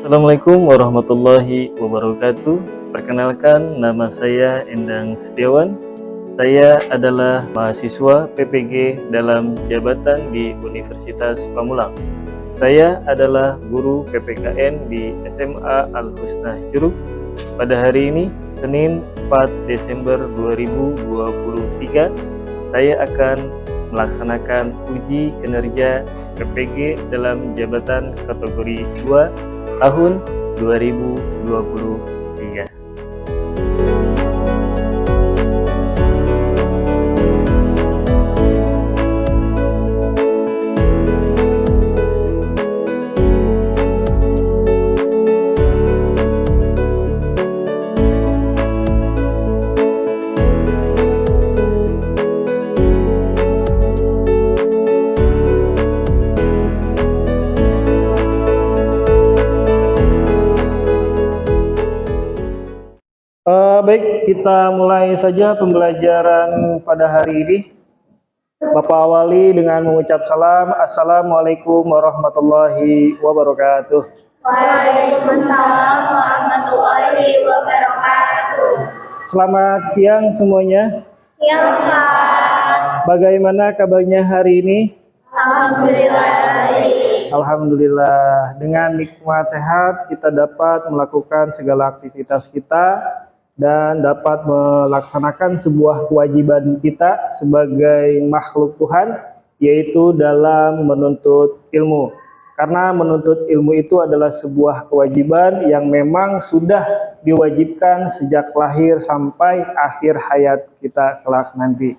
Assalamualaikum warahmatullahi wabarakatuh. Perkenalkan, nama saya Endang Setiawan. Saya adalah mahasiswa PPG dalam jabatan di Universitas Pamulang. Saya adalah guru PPKN di SMA Al-Husnah Curug. Pada hari ini, Senin 4 Desember 2023, saya akan melaksanakan uji kinerja PPG dalam jabatan kategori 2 tahun 2023. Baik, kita mulai saja pembelajaran pada hari ini. Bapak awali dengan mengucap salam. Assalamualaikum warahmatullahi wabarakatuh. Waalaikumsalam warahmatullahi wabarakatuh. Selamat siang semuanya. Siang Pak. Bagaimana kabarnya hari ini? Alhamdulillah baik. Alhamdulillah. Dengan nikmat sehat kita dapat melakukan segala aktivitas kita dan dapat melaksanakan sebuah kewajiban kita sebagai makhluk Tuhan, yaitu dalam menuntut ilmu. Karena menuntut ilmu itu adalah sebuah kewajiban yang memang sudah diwajibkan sejak lahir sampai akhir hayat kita kelak nanti.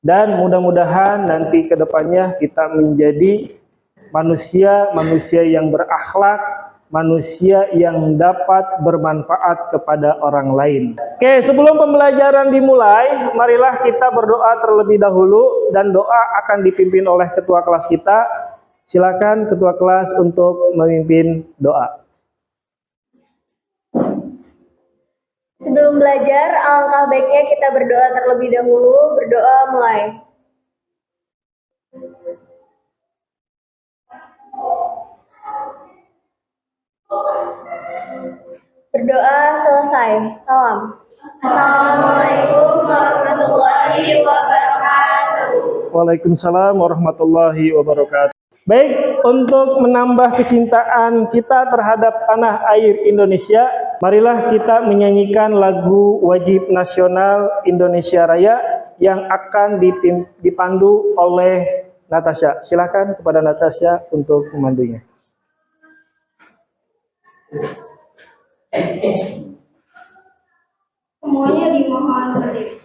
Dan mudah-mudahan nanti ke depannya kita menjadi manusia yang berakhlak, manusia yang dapat bermanfaat kepada orang lain. Oke, sebelum pembelajaran dimulai, marilah kita berdoa terlebih dahulu, dan doa akan dipimpin oleh ketua kelas kita. Silakan ketua kelas untuk memimpin doa. Sebelum belajar, alangkah baiknya kita berdoa terlebih dahulu. Berdoa mulai. Berdoa selesai. Salam. Assalamualaikum warahmatullahi wabarakatuh. Waalaikumsalam warahmatullahi wabarakatuh. Baik, untuk menambah kecintaan kita terhadap tanah air Indonesia, marilah kita menyanyikan lagu wajib nasional Indonesia Raya yang akan dipandu oleh Natasha. Silakan kepada Natasha untuk memandunya. Semuanya dimohon berdiri.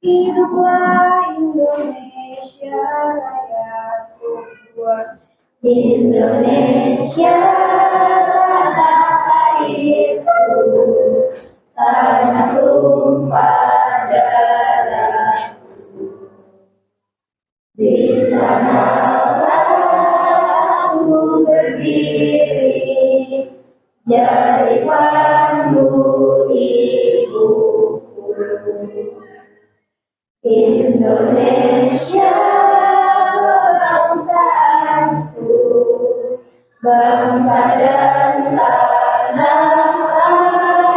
Hiduplah Indonesia Raya Tuhan. Indonesia tanah airku, tanah tumpah darahku. Di sanalah aku berdiri, jadi pandu ibuku. Indonesia bangsaku, bangsa dan tanah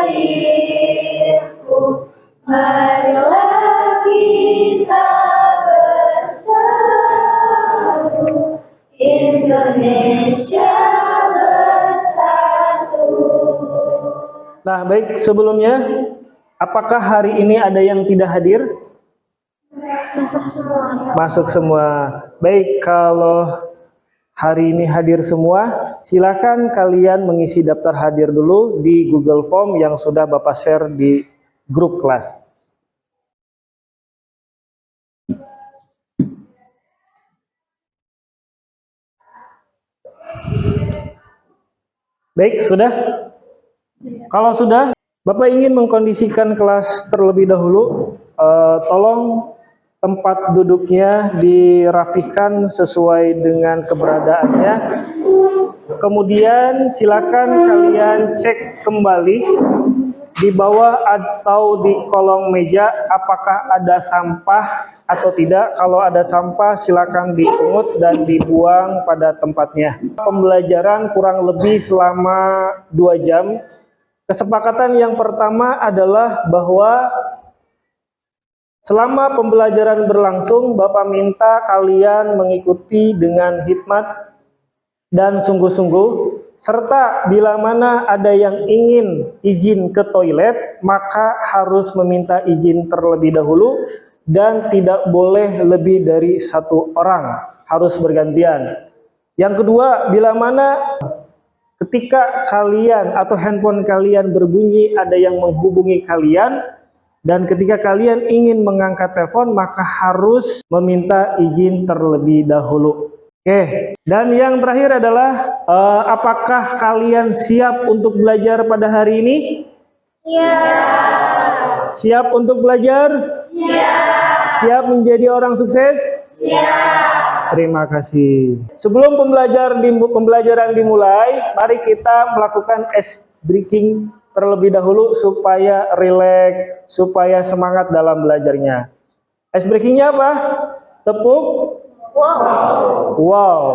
airku. Marilah kita bersatu, Indonesia bersatu. Nah, baik, sebelumnya, apakah hari ini ada yang tidak hadir? Masuk semua. Baik, kalau hari ini hadir semua, silakan kalian mengisi daftar hadir dulu di Google Form yang sudah Bapak share di grup kelas. Baik, sudah? Kalau sudah, Bapak ingin mengkondisikan kelas terlebih dahulu. Tolong tempat duduknya dirapihkan sesuai dengan keberadaannya. Kemudian silakan kalian cek kembali di bawah atau di kolong meja apakah ada sampah atau tidak. Kalau ada sampah silakan dipungut dan dibuang pada tempatnya. Pembelajaran kurang lebih selama 2 jam. Kesepakatan yang pertama adalah bahwa selama pembelajaran berlangsung, Bapak minta kalian mengikuti dengan hikmat dan sungguh-sungguh, serta bila mana ada yang ingin izin ke toilet, maka harus meminta izin terlebih dahulu dan tidak boleh lebih dari 1 orang, harus bergantian. Yang kedua, bila mana ketika kalian atau handphone kalian berbunyi, ada yang menghubungi kalian, dan ketika kalian ingin mengangkat telepon, maka harus meminta izin terlebih dahulu. Oke, dan yang terakhir adalah apakah kalian siap untuk belajar pada hari ini? Siap. Siap untuk belajar? Siap. Siap menjadi orang sukses? Siap. Terima kasih. Sebelum pembelajaran dimulai, mari kita melakukan ice breaking terlebih dahulu supaya rileks, supaya semangat dalam belajarnya. Ice breakingnya apa? Tepuk Wow. wow.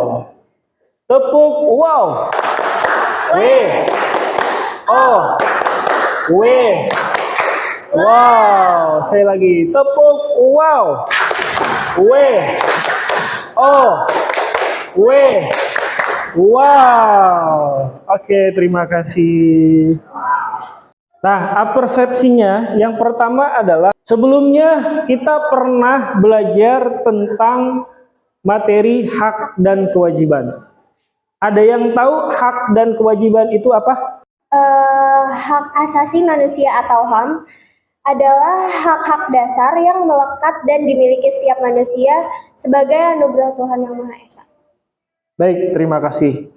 Tepuk wow. W. O. W. Wow. Saya lagi. Tepuk wow. W. O. W. Wow. Oke, terima kasih. Nah, persepsinya yang pertama adalah sebelumnya kita pernah belajar tentang materi hak dan kewajiban. Ada yang tahu hak dan kewajiban itu apa? Hak asasi manusia atau HAM adalah hak-hak dasar yang melekat dan dimiliki setiap manusia sebagai anugerah Tuhan Yang Maha Esa. Baik, terima kasih.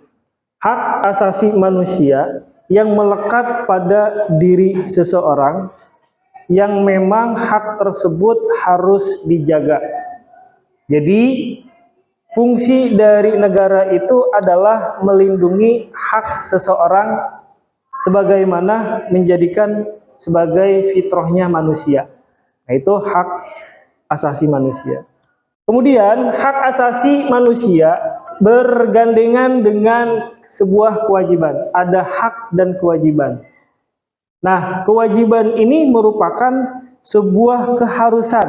Hak asasi manusia yang melekat pada diri seseorang, yang memang hak tersebut harus dijaga. Jadi, fungsi dari negara itu adalah melindungi hak seseorang sebagaimana menjadikan sebagai fitrahnya manusia. Nah, itu hak asasi manusia. Kemudian, hak asasi manusia bergandengan dengan sebuah kewajiban. Ada hak dan kewajiban. Nah, kewajiban ini merupakan sebuah keharusan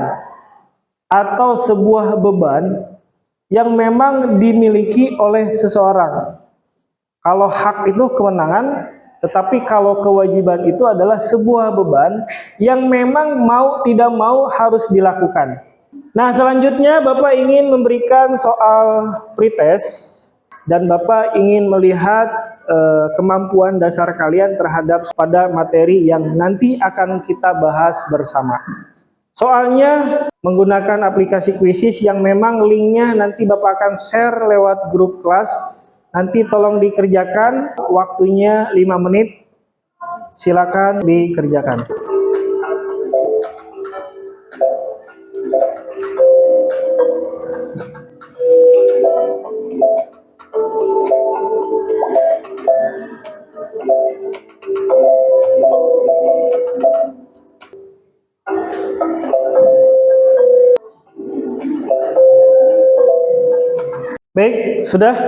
atau sebuah beban yang memang dimiliki oleh seseorang. Kalau hak itu kewenangan, tetapi kalau kewajiban itu adalah sebuah beban yang memang mau tidak mau harus dilakukan. Nah, selanjutnya Bapak ingin memberikan soal pretest dan Bapak ingin melihat kemampuan dasar kalian terhadap pada materi yang nanti akan kita bahas bersama. Soalnya menggunakan aplikasi Quizizz yang memang linknya nanti Bapak akan share lewat grup kelas. Nanti tolong dikerjakan, waktunya 5 menit. Silakan dikerjakan. Baik, sudah?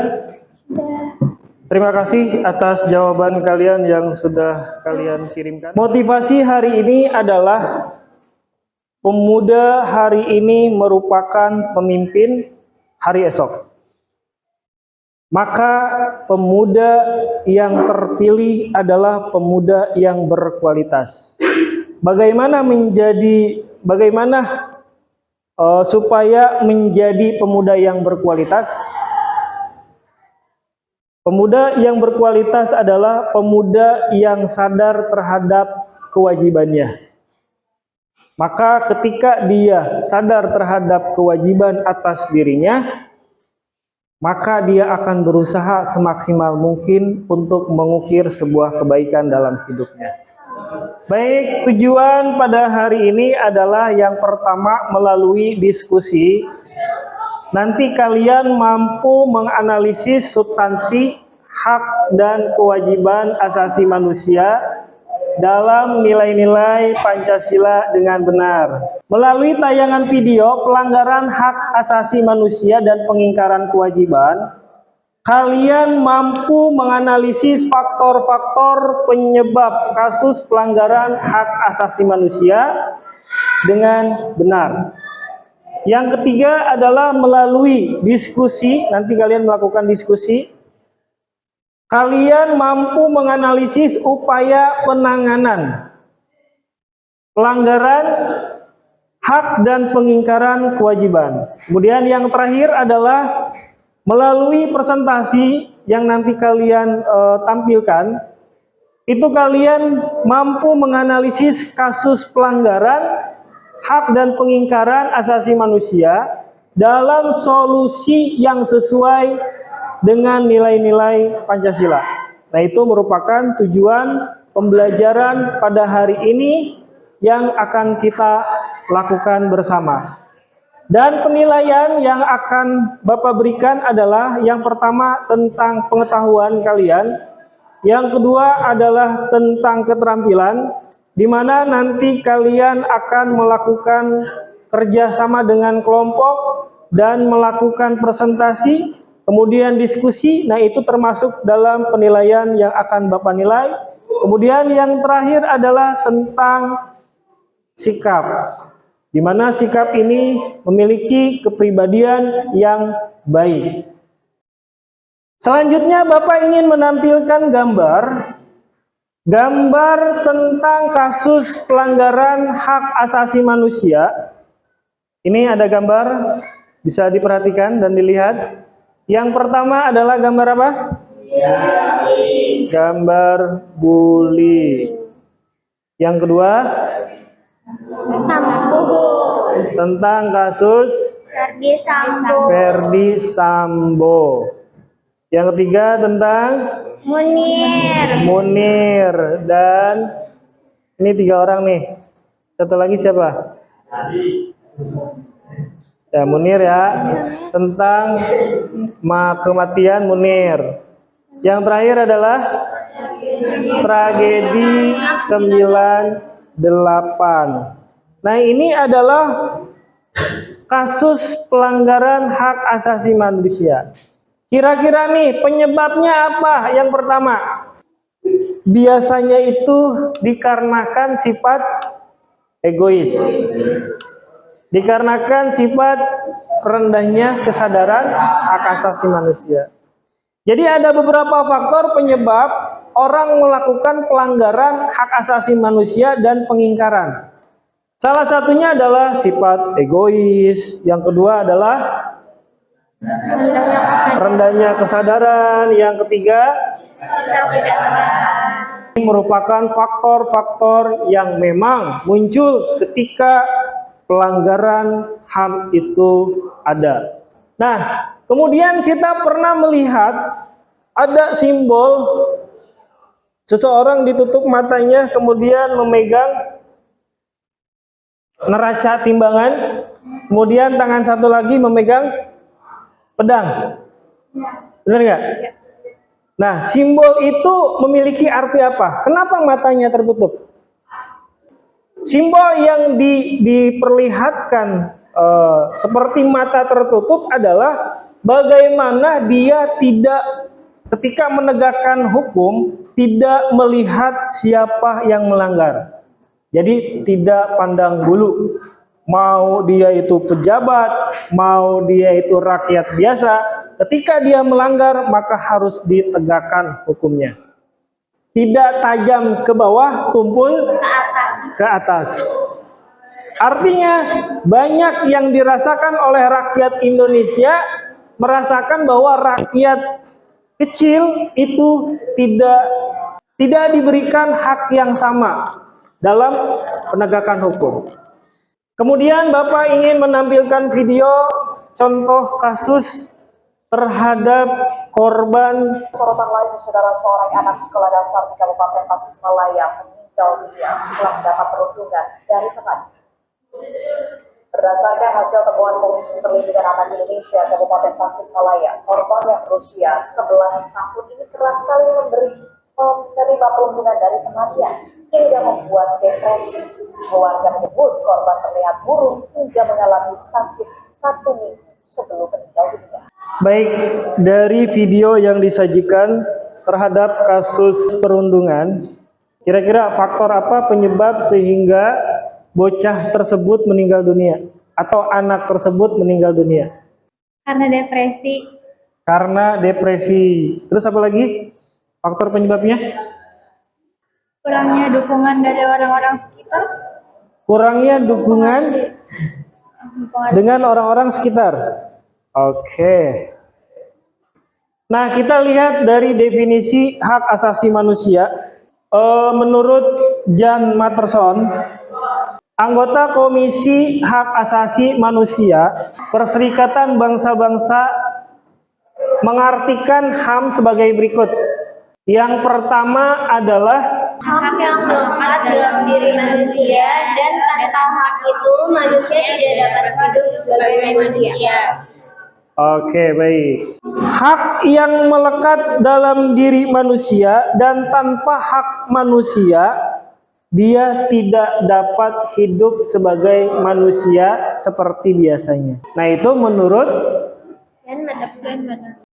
Terima kasih atas jawaban kalian yang sudah kalian kirimkan. Motivasi hari ini adalah pemuda hari ini merupakan pemimpin hari esok. Maka pemuda yang terpilih adalah pemuda yang berkualitas. Bagaimana supaya menjadi pemuda yang berkualitas? Pemuda yang berkualitas adalah pemuda yang sadar terhadap kewajibannya. Maka ketika dia sadar terhadap kewajiban atas dirinya, maka dia akan berusaha semaksimal mungkin untuk mengukir sebuah kebaikan dalam hidupnya. Baik, tujuan pada hari ini adalah yang pertama melalui diskusi. Nanti kalian mampu menganalisis substansi hak dan kewajiban asasi manusia dalam nilai-nilai Pancasila dengan benar. Melalui tayangan video pelanggaran hak asasi manusia dan pengingkaran kewajiban, kalian mampu menganalisis faktor-faktor penyebab kasus pelanggaran hak asasi manusia dengan benar. Yang ketiga adalah melalui diskusi, nanti kalian melakukan diskusi, kalian mampu menganalisis upaya penanganan pelanggaran hak dan pengingkaran kewajiban. Kemudian yang terakhir adalah melalui presentasi yang nanti kalian tampilkan, itu kalian mampu menganalisis kasus pelanggaran hak dan pengingkaran asasi manusia dalam solusi yang sesuai dengan nilai-nilai Pancasila. Nah, itu merupakan tujuan pembelajaran pada hari ini yang akan kita lakukan bersama. Dan penilaian yang akan Bapak berikan adalah yang pertama tentang pengetahuan kalian, yang kedua adalah tentang keterampilan, di mana nanti kalian akan melakukan kerjasama dengan kelompok dan melakukan presentasi, kemudian diskusi. Nah, itu termasuk dalam penilaian yang akan Bapak nilai. Kemudian yang terakhir adalah tentang sikap, di mana sikap ini memiliki kepribadian yang baik. Selanjutnya Bapak ingin menampilkan gambar tentang kasus pelanggaran hak asasi manusia. Ini ada gambar, bisa diperhatikan dan dilihat. Yang pertama adalah gambar apa? Gambar bully. Yang kedua, tentang kasus Ferdi Sambo. Yang ketiga tentang Munir. Dan ini 3 orang nih. Satu lagi siapa? Ya, Munir ya. Tentang kematian Munir. Yang terakhir adalah tragedi 98. Nah, ini adalah kasus pelanggaran hak asasi manusia. Kira-kira nih penyebabnya apa? Yang pertama, biasanya itu dikarenakan sifat egois, dikarenakan sifat rendahnya kesadaran hak asasi manusia. Jadi ada beberapa faktor penyebab orang melakukan pelanggaran hak asasi manusia dan pengingkaran. Salah satunya adalah sifat egois, yang kedua adalah rendahnya kesadaran, yang ketiga ini merupakan faktor-faktor yang memang muncul ketika pelanggaran HAM itu ada. Nah, kemudian kita pernah melihat ada simbol seseorang ditutup matanya kemudian memegang neraca timbangan, kemudian tangan satu lagi memegang pedang. Benar nggak? Nah, simbol itu memiliki arti apa? Kenapa matanya tertutup? Simbol yang diperlihatkan seperti mata tertutup adalah bagaimana dia tidak, ketika menegakkan hukum, tidak melihat siapa yang melanggar. Jadi tidak pandang bulu. Mau dia itu pejabat, mau dia itu rakyat biasa, ketika dia melanggar maka harus ditegakkan hukumnya. Tidak tajam ke bawah, tumpul ke atas. Artinya banyak yang dirasakan oleh rakyat Indonesia, merasakan bahwa rakyat kecil itu tidak diberikan hak yang sama dalam penegakan hukum. Kemudian Bapak ingin menampilkan video contoh kasus terhadap korban. Sorotan lain, saudara, seorang anak sekolah dasar di Kabupaten Tasikmalaya meninggal dunia setelah mendapat perundungan dari temannya. Berdasarkan hasil temuan Komisi Perlindungan Anak Indonesia Kabupaten Tasikmalaya, korban yang berusia 11 tahun ini kerap kali menerima perundungan dari temannya. hingga membuat depresi. Keluarga menyebut korban terlihat murung hingga mengalami sakit 1 minggu sebelum meninggal dunia. Baik, dari video yang disajikan terhadap kasus perundungan, kira-kira faktor apa penyebab sehingga bocah tersebut meninggal dunia atau anak tersebut meninggal dunia? Karena depresi. Karena depresi. Terus apa lagi faktor penyebabnya? Kurangnya dukungan dari orang-orang sekitar. Kurangnya dukungan dengan orang-orang sekitar. Oke. Nah, kita lihat dari definisi hak asasi manusia. Menurut Jan Matterson, anggota Komisi Hak Asasi Manusia, Perserikatan Bangsa-Bangsa mengartikan HAM sebagai berikut. Yang pertama adalah Hak yang melekat dalam diri manusia dan tanpa hak itu manusia tidak dapat hidup sebagai manusia. Oke, baik. Hak yang melekat dalam diri manusia dan tanpa hak manusia, dia tidak dapat hidup sebagai manusia seperti biasanya. Nah, itu menurut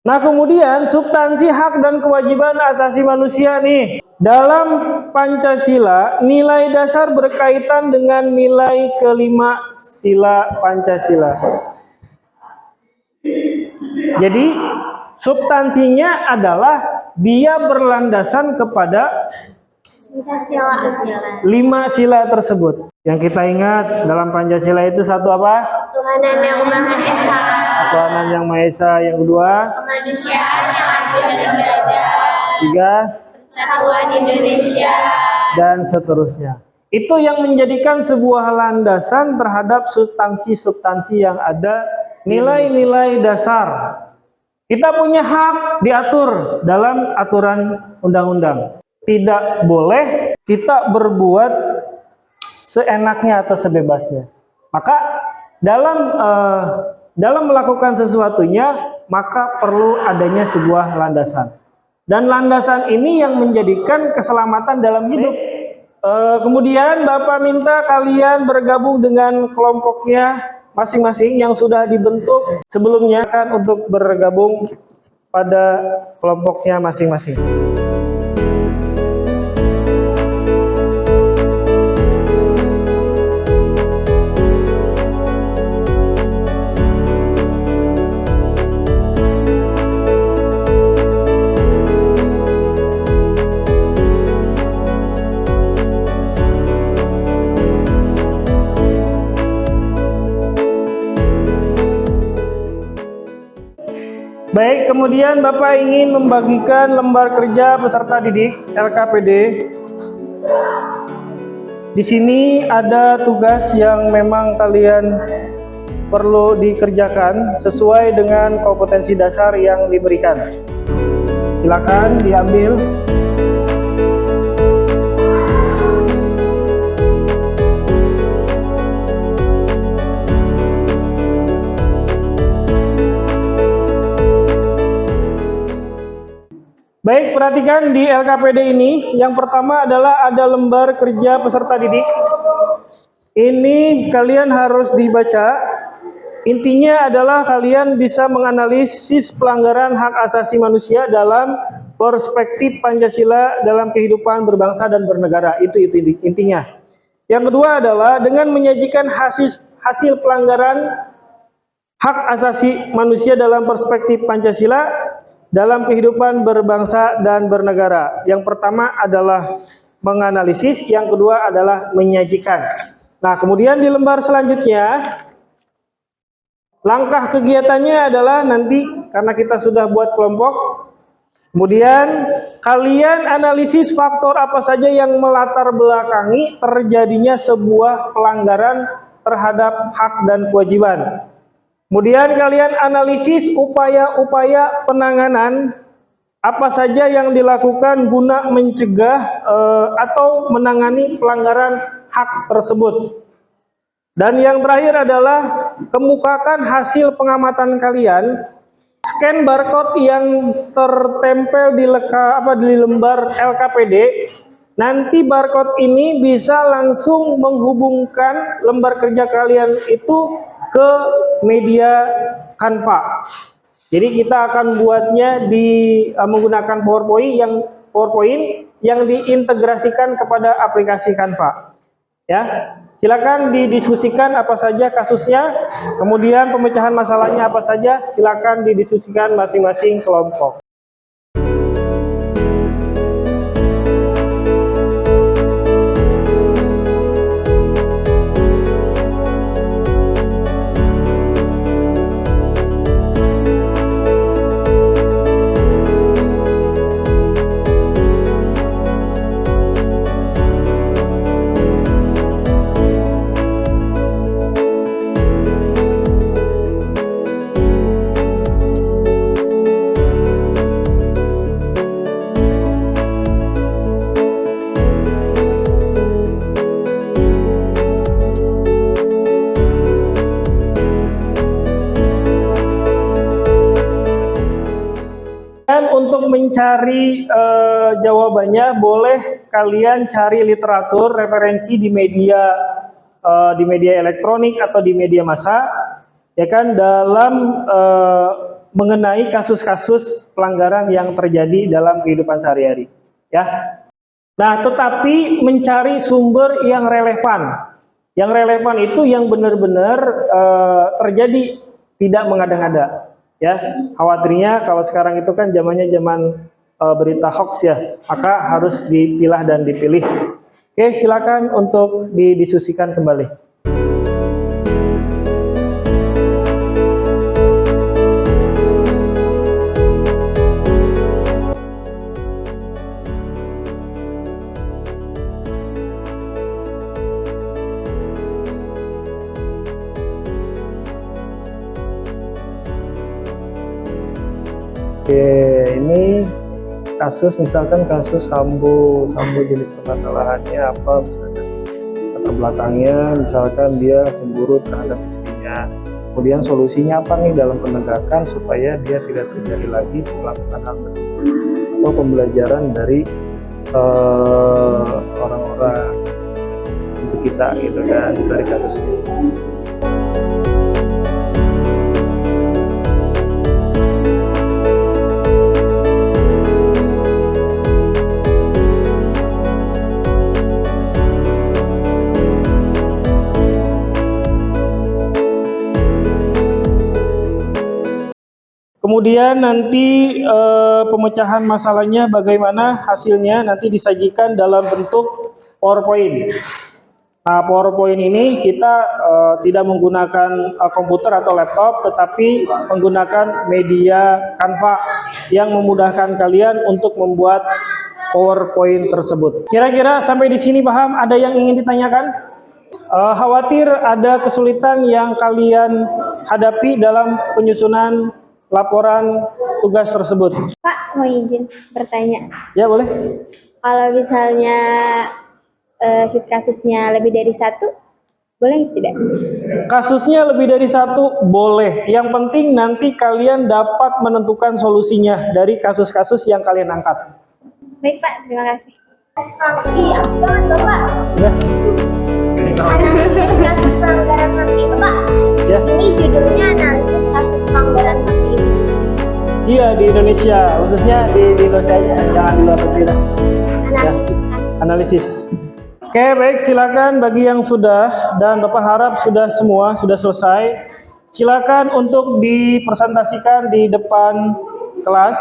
Nah, kemudian substansi hak dan kewajiban asasi manusia nih. Dalam Pancasila, nilai dasar berkaitan dengan nilai kelima sila Pancasila. Jadi, substansinya adalah dia berlandasan kepada 5 sila tersebut. Yang kita ingat dalam Pancasila itu satu apa? Tuhanan yang Maha Esa. Tuhanan yang Maha Esa. Yang kedua, Kemanusiaan yang adil dan beradab. 3, Persatuan Indonesia. dan seterusnya. Itu yang menjadikan sebuah landasan terhadap substansi-substansi yang ada, nilai-nilai dasar. Kita punya hak diatur dalam aturan undang-undang. Tidak boleh kita berbuat seenaknya atau sebebasnya. Maka dalam melakukan sesuatunya, maka perlu adanya sebuah landasan. Dan landasan ini yang menjadikan keselamatan dalam hidup. Kemudian Bapak minta kalian bergabung dengan kelompoknya masing-masing yang sudah dibentuk sebelumnya, kan, untuk bergabung pada kelompoknya masing-masing. Baik, kemudian Bapak ingin membagikan lembar kerja peserta didik LKPD. Di sini ada tugas yang memang kalian perlu dikerjakan sesuai dengan kompetensi dasar yang diberikan. Silakan diambil. Baik, perhatikan di LKPD ini. Yang pertama adalah ada lembar kerja peserta didik. Ini kalian harus dibaca. Intinya adalah kalian bisa menganalisis pelanggaran hak asasi manusia dalam perspektif Pancasila dalam kehidupan berbangsa dan bernegara. Itu intinya. Yang kedua adalah dengan menyajikan hasil pelanggaran hak asasi manusia dalam perspektif Pancasila dalam kehidupan berbangsa dan bernegara. Yang pertama adalah menganalisis, yang kedua adalah menyajikan. Nah, kemudian di lembar selanjutnya, langkah kegiatannya adalah nanti, karena kita sudah buat kelompok, kemudian kalian analisis faktor apa saja yang melatar belakangi terjadinya sebuah pelanggaran terhadap hak dan kewajiban. Kemudian kalian analisis upaya-upaya penanganan apa saja yang dilakukan guna mencegah atau menangani pelanggaran hak tersebut. Dan yang terakhir adalah kemukakan hasil pengamatan kalian, scan barcode yang tertempel di lembar LKPD nanti barcode ini bisa langsung menghubungkan lembar kerja kalian itu ke media Canva. Jadi kita akan buatnya menggunakan PowerPoint yang diintegrasikan kepada aplikasi Canva. Ya, silakan didiskusikan apa saja kasusnya, kemudian pemecahan masalahnya apa saja, silakan didiskusikan masing-masing kelompok. Dan untuk mencari jawabannya, boleh kalian cari literatur referensi di media elektronik atau di media massa, ya kan, dalam mengenai kasus-kasus pelanggaran yang terjadi dalam kehidupan sehari-hari, ya. Nah, tetapi mencari sumber yang relevan. Yang relevan itu yang benar-benar terjadi, tidak mengada-ngada. Ya, khawatirnya kalau sekarang itu kan zamannya zaman berita hoax ya, maka harus dipilah dan dipilih. Oke, silakan untuk didiskusikan kembali. Oke, ini kasus, misalkan kasus Sambo jenis permasalahannya apa, misalkan latar belakangnya, misalkan dia cemburu terhadap istrinya. Kemudian solusinya apa nih dalam penegakan supaya dia tidak terjadi lagi melakukan hal tersebut, atau pembelajaran dari orang-orang untuk kita gitu kan, dari kasusnya. Kemudian nanti pemecahan masalahnya bagaimana hasilnya nanti disajikan dalam bentuk PowerPoint. Nah, PowerPoint ini kita tidak menggunakan komputer atau laptop, tetapi menggunakan media Canva yang memudahkan kalian untuk membuat PowerPoint tersebut. Kira-kira sampai di sini paham? Ada yang ingin ditanyakan? Khawatir ada kesulitan yang kalian hadapi dalam penyusunan laporan tugas tersebut? Pak, mau izin bertanya. Ya, boleh. Kalau misalnya sheet kasusnya lebih dari satu, boleh tidak? Kasusnya lebih dari satu boleh. Yang penting nanti kalian dapat menentukan solusinya dari kasus-kasus yang kalian angkat. Baik Pak, terima kasih. Iya, jangan Bapak. Ya. Analisis kasus pelanggaran HAM itu Pak. Ya. Ini judulnya analisis kasus pelanggaran HAM di Indonesia. Iya, di Indonesia, khususnya di Indonesia, jangan di luar negeri lah. Analisis kan. Analisis. Oke, baik, silakan bagi yang sudah, dan Bapak harap sudah semua sudah selesai. Silakan untuk dipresentasikan di depan kelas,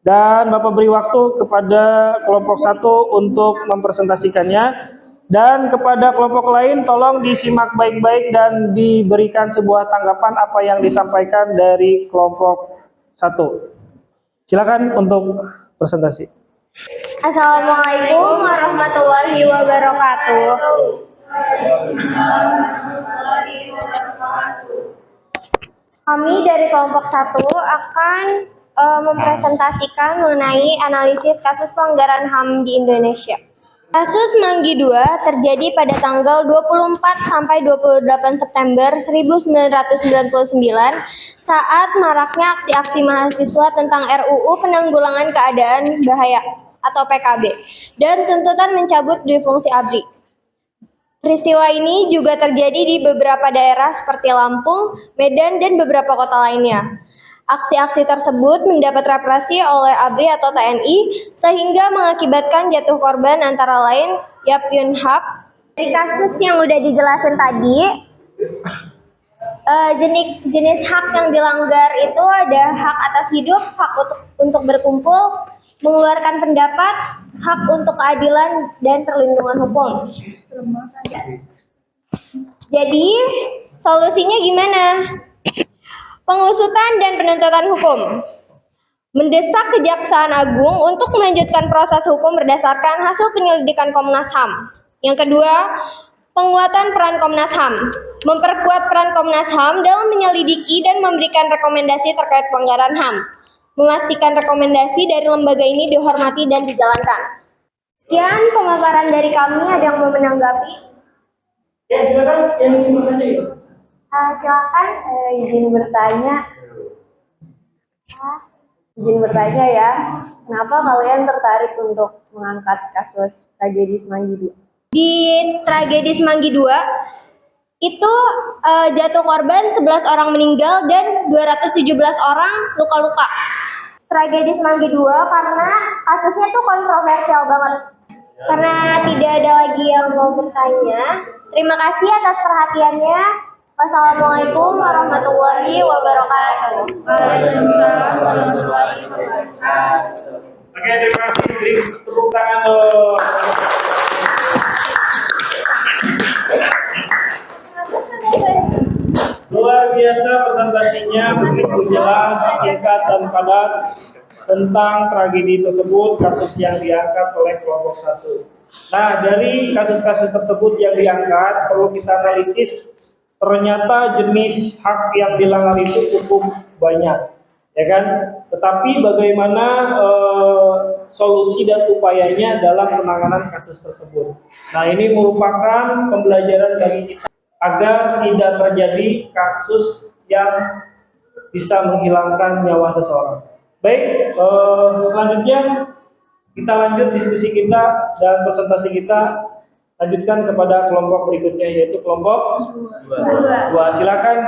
dan Bapak beri waktu kepada kelompok 1 untuk mempresentasikannya, dan kepada kelompok lain tolong disimak baik-baik dan diberikan sebuah tanggapan apa yang disampaikan dari kelompok 1. Silakan untuk presentasi. Assalamualaikum warahmatullahi wabarakatuh. Kami dari kelompok 1 akan mempresentasikan mengenai analisis kasus pelanggaran HAM di Indonesia. Kasus Manggi II terjadi pada tanggal 24 sampai 28 September 1999 saat maraknya aksi-aksi mahasiswa tentang RUU Penanggulangan Keadaan Bahaya. atau PKB dan tuntutan mencabut dui fungsi ABRI. Peristiwa ini juga terjadi di beberapa daerah seperti Lampung, Medan, dan beberapa kota lainnya. Aksi-aksi tersebut mendapat represi oleh ABRI atau TNI sehingga mengakibatkan jatuh korban antara lain Yap Yun Hap. Dari kasus yang udah dijelasin tadi, jenis hak yang dilanggar itu ada hak atas hidup, hak untuk berkumpul, mengeluarkan pendapat, hak untuk keadilan, dan perlindungan hukum. Jadi, solusinya gimana? Pengusutan dan penuntutan hukum. Mendesak Kejaksaan Agung untuk melanjutkan proses hukum berdasarkan hasil penyelidikan Komnas HAM. Yang kedua, penguatan peran Komnas HAM. Memperkuat peran Komnas HAM dalam menyelidiki dan memberikan rekomendasi terkait pelanggaran HAM. Memastikan rekomendasi dari lembaga ini dihormati dan dijalankan. Sekian pemaparan dari kami. Ada yang mau menanggapi? Ya, silakan yang ingin bertanya itu. Silakan. Izin bertanya. Izin bertanya ya, kenapa kalian tertarik untuk mengangkat kasus tragedi Semanggi II? Di tragedi Semanggi II itu jatuh korban 11 orang meninggal dan 217 orang luka-luka. Tragedi Semanggi II karena kasusnya tuh kontroversial banget. Karena tidak ada lagi yang mau bertanya. Terima kasih atas perhatiannya. Wassalamualaikum warahmatullahi wabarakatuh. Waalaikumsalam warahmatullahi wabarakatuh. Oke, terima kasih. Beri tepuk tangan dong. Luar biasa presentasinya, begitu jelas, singkat dan padat tentang tragedi tersebut, kasus yang diangkat oleh kelompok 1. Nah, dari kasus-kasus tersebut yang diangkat, perlu kita analisis, ternyata jenis hak yang dilanggar itu cukup banyak, ya kan? Tetapi bagaimana solusi dan upayanya dalam penanganan kasus tersebut. Nah, ini merupakan pembelajaran bagi kita agar tidak terjadi kasus yang bisa menghilangkan nyawa seseorang. Baik, selanjutnya kita lanjut diskusi kita dan presentasi kita, lanjutkan kepada kelompok berikutnya, yaitu kelompok 2. Silakan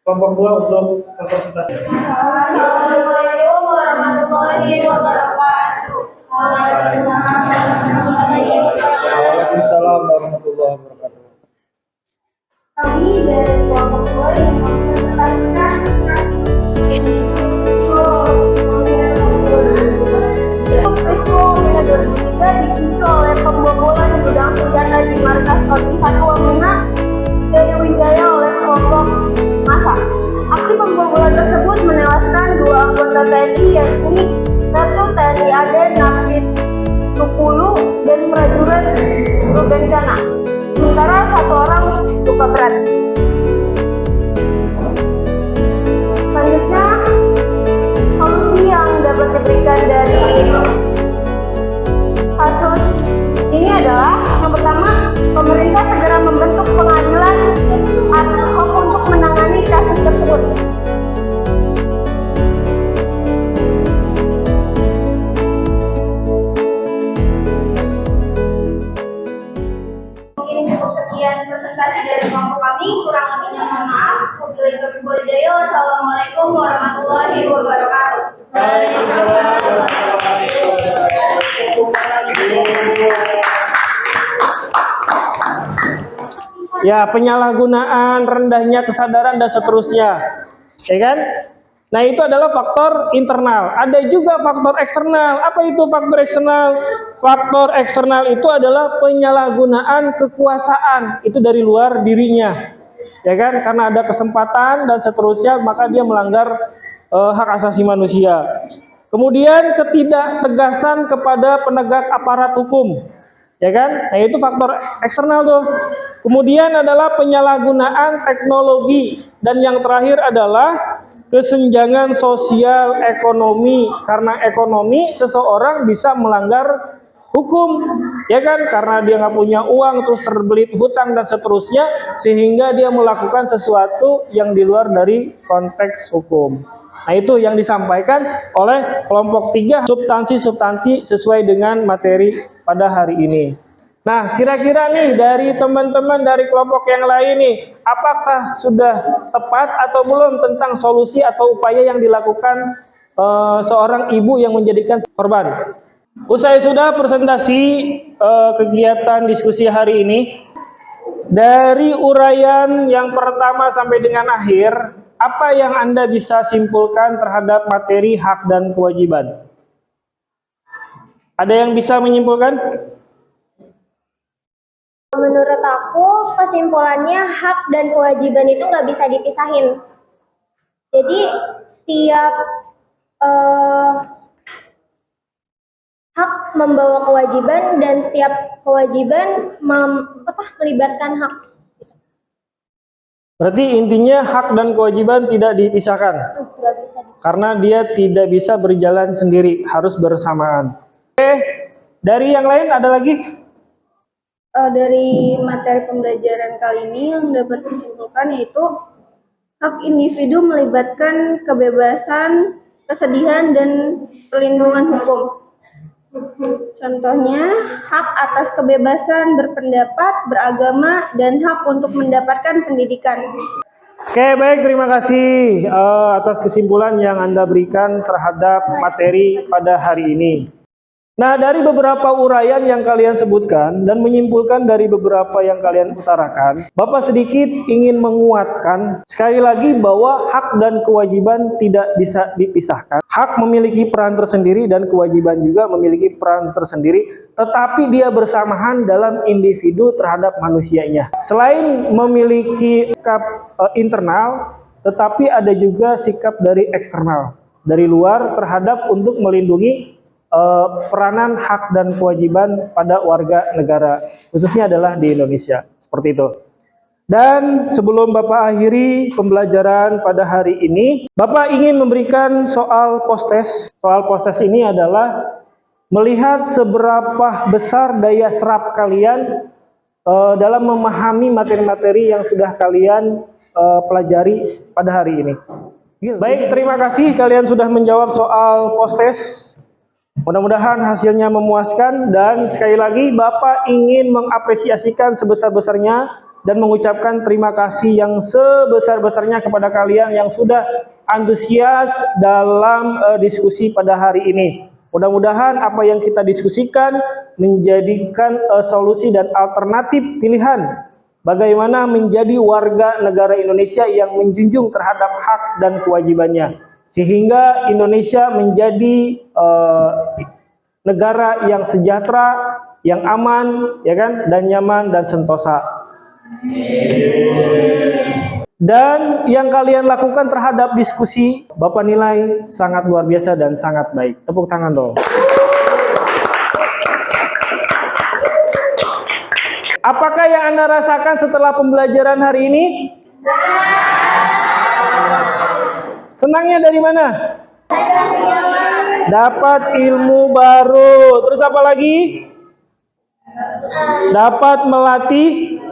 kelompok 2 untuk presentasi. Assalamualaikum warahmatullahi wabarakatuh. Waalaikumsalam warahmatullahi wabarakatuh. Kami dari kelompok 2 yang mempresentasikan peristiwa 2003 dipicu oleh pembobolan gudang senjata di markas Kodim 1 Wamena Jaya Wijaya oleh sekelompok massa. Aksi pembobolan tersebut menewaskan 2 anggota TNI, yaitu 1 TNI AD Nafid Tukulu dan prajurit Ruben Jana, sementara 1 orang luka berat. Selanjutnya, solusi yang dapat diberikan dari kasus ini adalah yang pertama, pemerintah segera membentuk pengadilan ad hoc untuk menangani kasus tersebut. Mungkin cukup sekian presentasi dari kelompok kami, kurang lebihnya mohon maaf. Wabillahi taufiq wal hidayah. Wassalamualaikum warahmatullahi wabarakatuh. Ya, penyalahgunaan, rendahnya kesadaran dan seterusnya, ya kan? Nah, itu adalah faktor internal. Ada juga faktor eksternal. Apa itu faktor eksternal? Faktor eksternal itu adalah penyalahgunaan kekuasaan, itu dari luar dirinya, ya kan? Karena ada kesempatan dan seterusnya, maka dia melanggar hak asasi manusia. Kemudian ketidaktegasan kepada penegak aparat hukum, ya kan? Nah, itu faktor eksternal tuh. Kemudian adalah penyalahgunaan teknologi, dan yang terakhir adalah kesenjangan sosial ekonomi. Karena ekonomi seseorang bisa melanggar hukum, ya kan? Karena dia nggak punya uang, terus terbelit hutang dan seterusnya, sehingga dia melakukan sesuatu yang di luar dari konteks hukum. Nah, itu yang disampaikan oleh kelompok 3 substansi-substansi sesuai dengan materi pada hari ini. Nah, kira-kira nih dari teman-teman dari kelompok yang lain nih, apakah sudah tepat atau belum tentang solusi atau upaya yang dilakukan seorang ibu yang menjadikan korban? Usai sudah presentasi kegiatan diskusi hari ini, dari uraian yang pertama sampai dengan akhir, apa yang Anda bisa simpulkan terhadap materi hak dan kewajiban? Ada yang bisa menyimpulkan? Menurut aku, kesimpulannya hak dan kewajiban itu nggak bisa dipisahin. Jadi setiap hak membawa kewajiban dan setiap kewajiban melibatkan hak. Berarti intinya hak dan kewajiban tidak dipisahkan. Nggak bisa. Karena dia tidak bisa berjalan sendiri, harus bersamaan. Oke, dari yang lain ada lagi? Dari materi pembelajaran kali ini yang dapat disimpulkan yaitu hak individu melibatkan kebebasan, kesedihan, dan perlindungan hukum. Contohnya, hak atas kebebasan berpendapat, beragama, dan hak untuk mendapatkan pendidikan. Oke, baik, terima kasih atas kesimpulan yang Anda berikan terhadap materi pada hari ini. Nah, dari beberapa uraian yang kalian sebutkan dan menyimpulkan dari beberapa yang kalian utarakan, Bapak sedikit ingin menguatkan sekali lagi bahwa hak dan kewajiban tidak bisa dipisahkan. Hak memiliki peran tersendiri dan kewajiban juga memiliki peran tersendiri, tetapi dia bersamaan dalam individu terhadap manusianya. Selain memiliki sikap internal, tetapi ada juga sikap dari eksternal, dari luar terhadap untuk melindungi peranan hak dan kewajiban pada warga negara, khususnya adalah di Indonesia, seperti itu. Dan sebelum Bapak akhiri pembelajaran pada hari ini, Bapak ingin memberikan soal post-test. Soal post-test ini adalah melihat seberapa besar daya serap kalian dalam memahami materi-materi yang sudah kalian pelajari pada hari ini. Baik, terima kasih kalian sudah menjawab soal post-test. Mudah-mudahan hasilnya memuaskan, dan sekali lagi Bapak ingin mengapresiasikan sebesar-besarnya dan mengucapkan terima kasih yang sebesar-besarnya kepada kalian yang sudah antusias dalam diskusi pada hari ini. Mudah-mudahan apa yang kita diskusikan menjadikan solusi dan alternatif pilihan bagaimana menjadi warga negara Indonesia yang menjunjung terhadap hak dan kewajibannya, sehingga Indonesia menjadi negara yang sejahtera, yang aman, ya kan, dan nyaman dan sentosa. Dan yang kalian lakukan terhadap diskusi, Bapak nilai sangat luar biasa dan sangat baik. Tepuk tangan dong. Apakah yang Anda rasakan setelah pembelajaran hari ini? Senangnya dari mana? Dapat ilmu baru. Terus apa lagi? Dapat melatih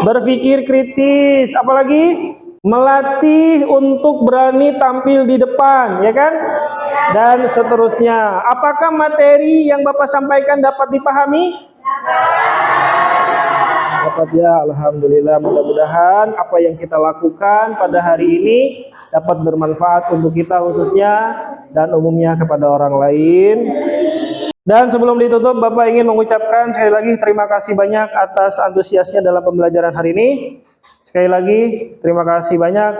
berpikir kritis. Apalagi? Melatih untuk berani tampil di depan, ya kan? Dan seterusnya. Apakah materi yang Bapak sampaikan dapat dipahami? Dapat ya, alhamdulillah. Mudah-mudahan apa yang kita lakukan pada hari ini dapat bermanfaat untuk kita khususnya dan umumnya kepada orang lain. Dan sebelum ditutup, Bapak ingin mengucapkan sekali lagi terima kasih banyak atas antusiasnya dalam pembelajaran hari ini. Sekali lagi terima kasih banyak.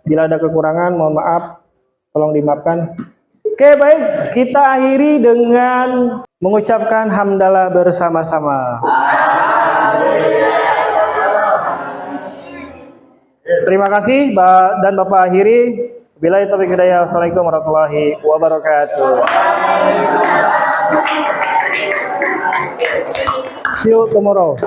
Bila ada kekurangan mohon maaf, tolong dimaafkan. Oke, baik, kita akhiri dengan mengucapkan hamdalah bersama-sama. Terima kasih dan Bapak akhiri. Billahi taufiq hidayah. Assalamualaikum warahmatullahi wabarakatuh. See you tomorrow.